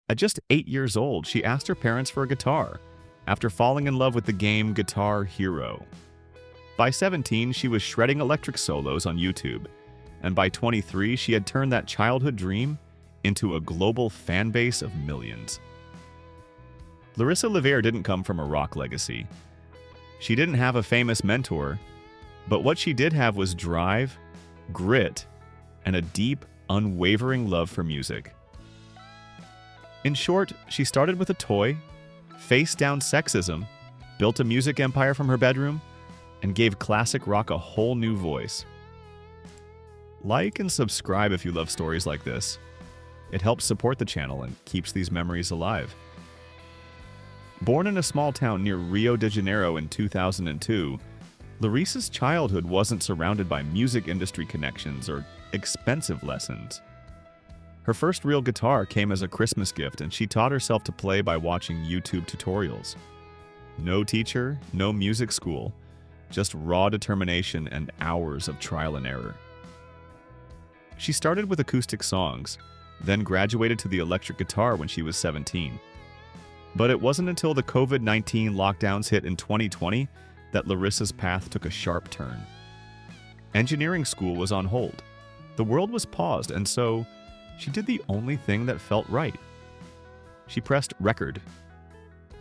At just 8 years old, she asked her parents for a guitar after falling in love with the game Guitar Hero. By 17, she was shredding electric solos on YouTube, and by 23, she had turned that childhood dream into a global fan base of millions. Larissa Liveir didn't come from a rock legacy. She didn't have a famous mentor, but what she did have was drive, grit, and a deep, unwavering love for music. In short, she started with a toy, faced down sexism, built a music empire from her bedroom, and gave classic rock a whole new voice. Like and subscribe if you love stories like this. It helps support the channel and keeps these memories alive. Born in a small town near Rio de Janeiro in 2002, Larissa's childhood wasn't surrounded by music industry connections or expensive lessons. Her first real guitar came as a Christmas gift, and she taught herself to play by watching YouTube tutorials. No teacher, no music school, just raw determination and hours of trial and error. She started with acoustic songs, then graduated to the electric guitar when she was 17. But it wasn't until the COVID-19 lockdowns hit in 2020 that Larissa's path took a sharp turn. Engineering school was on hold. The world was paused, and so she did the only thing that felt right. She pressed record.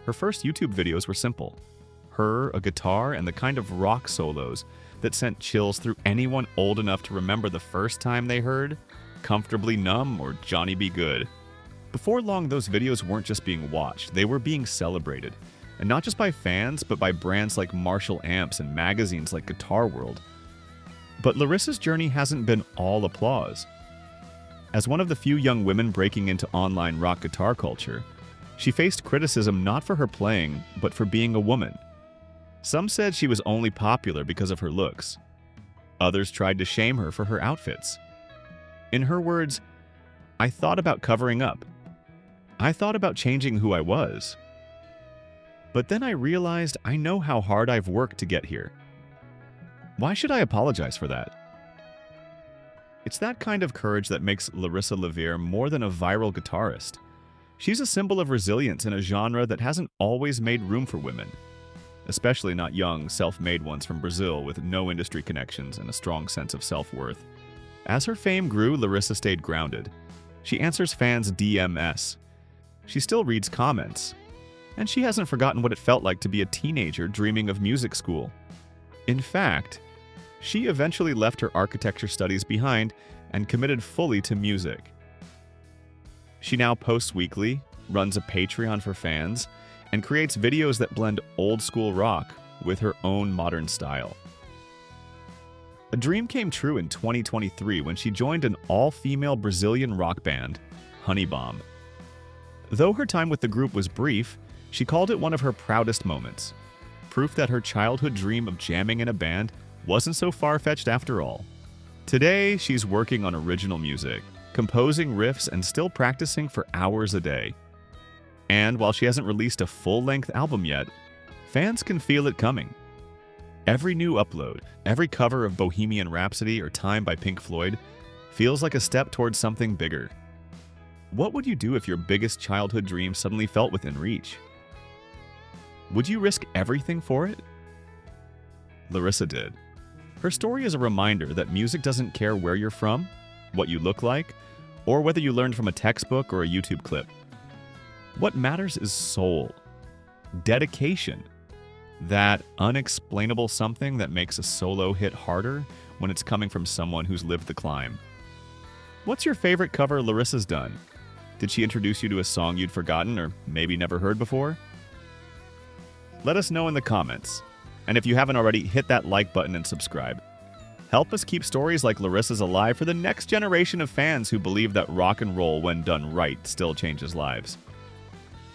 Her first YouTube videos were simple. Her, a guitar, and the kind of rock solos that sent chills through anyone old enough to remember the first time they heard Comfortably Numb or Johnny Be Good. Before long, those videos weren't just being watched, they were being celebrated. And not just by fans, but by brands like Marshall Amps and magazines like Guitar World. But Larissa's journey hasn't been all applause. As one of the few young women breaking into online rock guitar culture, she faced criticism not for her playing, but for being a woman. Some said she was only popular because of her looks. Others tried to shame her for her outfits. In her words, "I thought about covering up. I thought about changing who I was. But then I realized I know how hard I've worked to get here. Why should I apologize for that?" It's that kind of courage that makes Larissa Liveir more than a viral guitarist. She's a symbol of resilience in a genre that hasn't always made room for women, especially not young, self-made ones from Brazil with no industry connections and a strong sense of self-worth. As her fame grew, Larissa stayed grounded. She answers fans' DMs. She still reads comments. And she hasn't forgotten what it felt like to be a teenager dreaming of music school. In fact, she eventually left her architecture studies behind and committed fully to music. She now posts weekly, runs a Patreon for fans, and creates videos that blend old-school rock with her own modern style. A dream came true in 2023 when she joined an all-female Brazilian rock band, Honeybomb. Though her time with the group was brief, she called it one of her proudest moments. Proof that her childhood dream of jamming in a band wasn't so far-fetched after all. Today, she's working on original music, composing riffs, and still practicing for hours a day. And while she hasn't released a full-length album yet, fans can feel it coming. Every new upload, every cover of Bohemian Rhapsody or Time by Pink Floyd feels like a step towards something bigger. What would you do if your biggest childhood dream suddenly felt within reach? Would you risk everything for it? Larissa did. Her story is a reminder that music doesn't care where you're from, what you look like, or whether you learned from a textbook or a YouTube clip. What matters is soul, dedication, that unexplainable something that makes a solo hit harder when it's coming from someone who's lived the climb. What's your favorite cover Larissa's done? Did she introduce you to a song you'd forgotten or maybe never heard before? Let us know in the comments. And if you haven't already, hit that like button and subscribe. Help us keep stories like Larissa's alive for the next generation of fans who believe that rock and roll, when done right, still changes lives.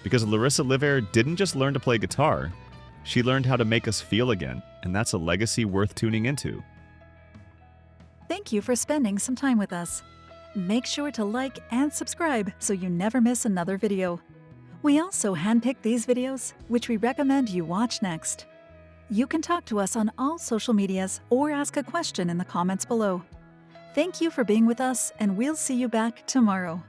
Because Larissa Liveir didn't just learn to play guitar, she learned how to make us feel again, and that's a legacy worth tuning into. Thank you for spending some time with us. Make sure to like and subscribe so you never miss another video. We also handpick these videos, which we recommend you watch next. You can talk to us on all social medias or ask a question in the comments below. Thank you for being with us, and we'll see you back tomorrow.